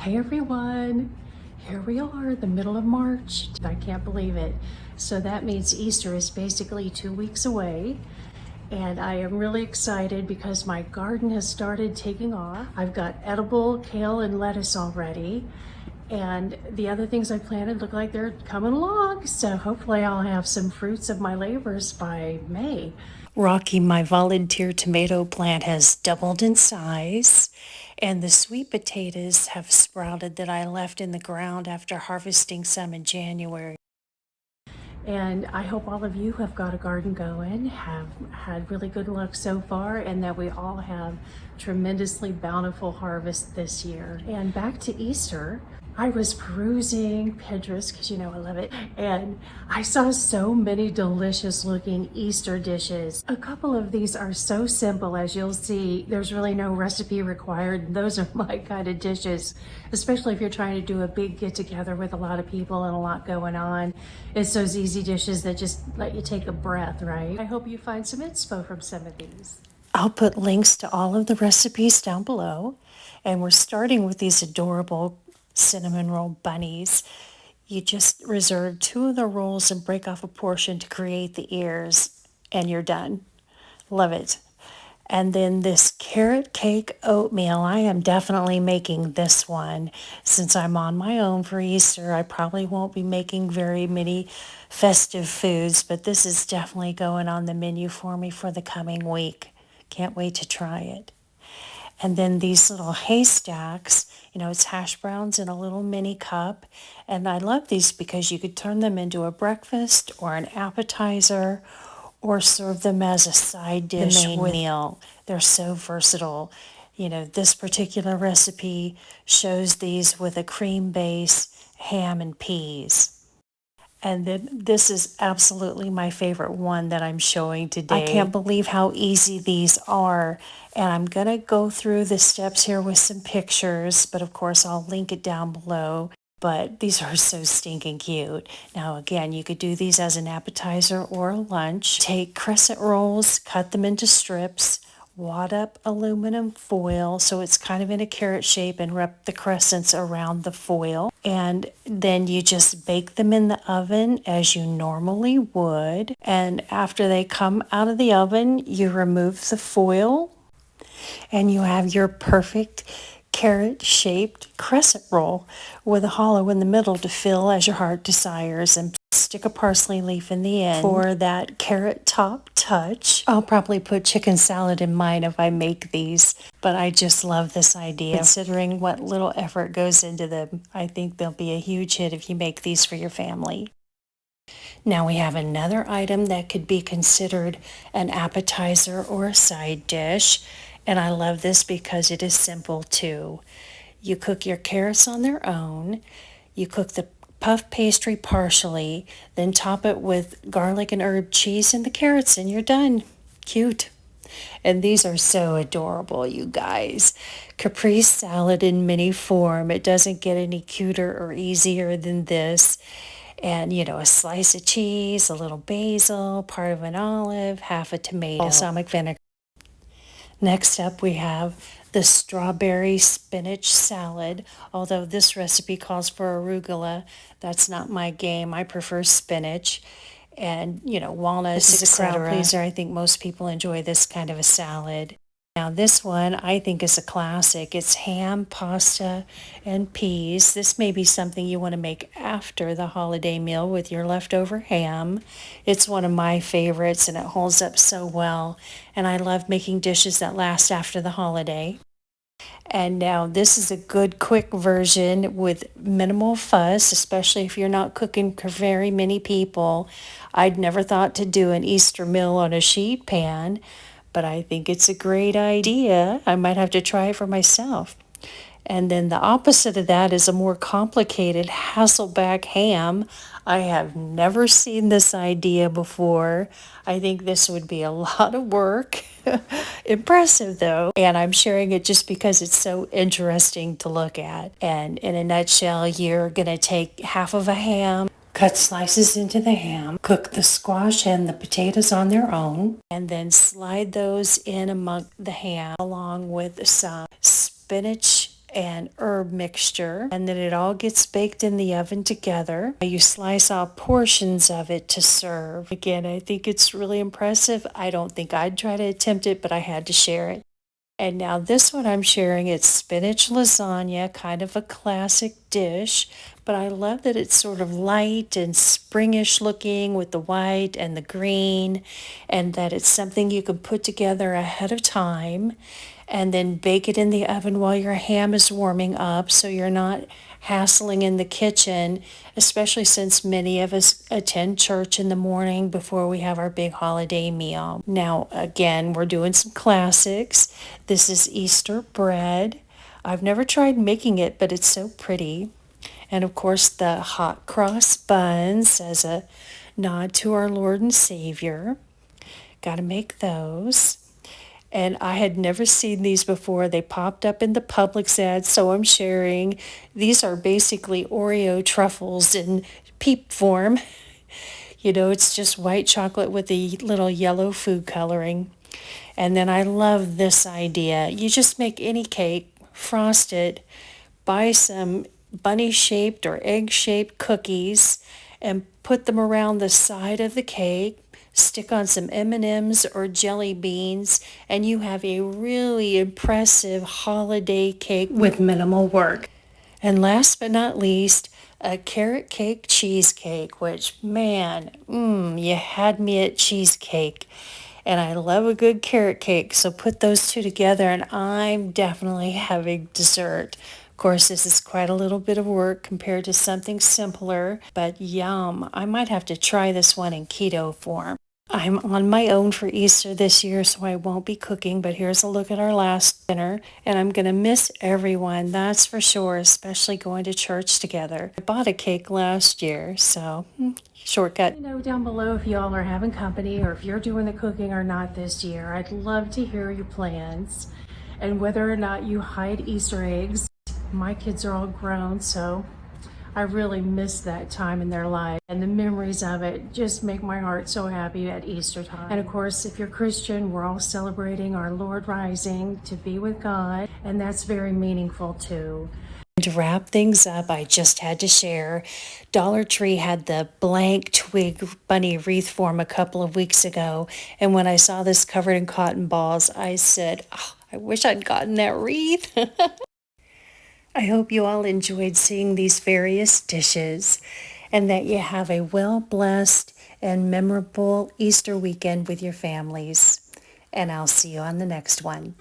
Hey everyone, here we are, the middle of March. I can't believe it. So that means Easter is basically 2 weeks away. And I am really excited because my garden has started taking off. I've got edible kale and lettuce already. And the other things I planted look like they're coming along. So hopefully I'll have some fruits of my labors by May. Rocky, my volunteer tomato plant, has doubled in size, and the sweet potatoes have sprouted that I left in the ground after harvesting some in January. And I hope all of you have got a garden going, have had really good luck so far, and that we all have tremendously bountiful harvest this year. And back to Easter, I was perusing Pinterest, because you know I love it, and I saw so many delicious looking Easter dishes. A couple of these are so simple, as you'll see. There's really no recipe required. Those are my kind of dishes, especially if you're trying to do a big get together with a lot of people and a lot going on. It's those easy dishes that just let you take a breath, right? I hope you find some inspo from some of these. I'll put links to all of the recipes down below, and we're starting with these adorable cinnamon roll bunnies. You just reserve 2 of the rolls and break off a portion to create the ears, and you're done. Love it. And then this carrot cake oatmeal, I am definitely making this one. Since I'm on my own for Easter, I probably won't be making very many festive foods, but this is definitely going on the menu for me for the coming week. Can't wait to try it. And then these little haystacks, it's hash browns in a little mini cup. And I love these because you could turn them into a breakfast or an appetizer or serve them as a side dish with meal. They're so versatile. This particular recipe shows these with a cream base, ham, and peas. And then this is absolutely my favorite one that I'm showing today. I can't believe how easy these are. And I'm going to go through the steps here with some pictures, but of course I'll link it down below. But these are so stinking cute. Now again, you could do these as an appetizer or a lunch. Take crescent rolls, cut them into strips, wad up aluminum foil so it's kind of in a carrot shape, and wrap the crescents around the foil. And then you just bake them in the oven as you normally would. And after they come out of the oven, you remove the foil and you have your perfect carrot-shaped crescent roll with a hollow in the middle to fill as your heart desires, and stick a parsley leaf in the end for that carrot top touch. I'll probably put chicken salad in mine if I make these, but I just love this idea. Considering what little effort goes into them, I think they'll be a huge hit if you make these for your family. Now we have another item that could be considered an appetizer or a side dish. And I love this because it is simple too. You cook your carrots on their own. You cook the puff pastry partially, then top it with garlic and herb cheese and the carrots, and you're done. Cute. And these are so adorable, you guys. Caprese salad in mini form. It doesn't get any cuter or easier than this. And, a slice of cheese, a little basil, part of an olive, half a tomato, balsamic vinegar. Next up, we have the strawberry spinach salad. Although this recipe calls for arugula, that's not my game. I prefer spinach. And, walnuts, this is a crowd pleaser. I think most people enjoy this kind of a salad. Now this one I think is a classic. It's ham, pasta, and peas. This may be something you want to make after the holiday meal with your leftover ham. It's one of my favorites and it holds up so well. And I love making dishes that last after the holiday. And now this is a good quick version with minimal fuss, especially if you're not cooking for very many people. I'd never thought to do an Easter meal on a sheet pan, but I think it's a great idea. I might have to try it for myself. And then the opposite of that is a more complicated Hasselback ham. I have never seen this idea before. I think this would be a lot of work. Impressive though. And I'm sharing it just because it's so interesting to look at. And in a nutshell, you're going to take half of a ham, cut slices into the ham, cook the squash and the potatoes on their own, and then slide those in among the ham along with some spinach and herb mixture, and then it all gets baked in the oven together. You slice off portions of it to serve. Again, I think it's really impressive. I don't think I'd try to attempt it, but I had to share it. And now this one I'm sharing, it's spinach lasagna, kind of a classic dish, but I love that it's sort of light and springish looking with the white and the green, and that it's something you can put together ahead of time and then bake it in the oven while your ham is warming up, so you're not hassling in the kitchen, especially since many of us attend church in the morning before we have our big holiday meal. Now, again, we're doing some classics. This is Easter bread. I've never tried making it, but it's so pretty. And of course, the hot cross buns as a nod to our Lord and Savior. Got to make those. And I had never seen these before. They popped up in the Publix ad, so I'm sharing. These are basically Oreo truffles in peep form. You know, it's just white chocolate with a little yellow food coloring. And then I love this idea. You just make any cake, frost it, buy some bunny-shaped or egg-shaped cookies, and put them around the side of the cake. Stick on some M&Ms or jelly beans, and you have a really impressive holiday cake with minimal work. And last but not least, a carrot cake cheesecake, which, man, you had me at cheesecake. And I love a good carrot cake, so put those two together, and I'm definitely having dessert. Of course, this is quite a little bit of work compared to something simpler, but yum. I might have to try this one in keto form. I'm on my own for Easter this year, so I won't be cooking, but here's a look at our last dinner, and I'm going to miss everyone, that's for sure, especially going to church together. I bought a cake last year, so shortcut. Let me know down below if y'all are having company or if you're doing the cooking or not this year. I'd love to hear your plans and whether or not you hide Easter eggs. My kids are all grown, so I really miss that time in their life, and the memories of it just make my heart so happy at Easter time. And of course, if you're Christian, we're all celebrating our Lord rising to be with God, and that's very meaningful too. To wrap things up, I just had to share, Dollar Tree had the blank twig bunny wreath form a couple of weeks ago, and when I saw this covered in cotton balls, I said, oh, I wish I'd gotten that wreath. I hope you all enjoyed seeing these various dishes and that you have a well-blessed and memorable Easter weekend with your families. And I'll see you on the next one.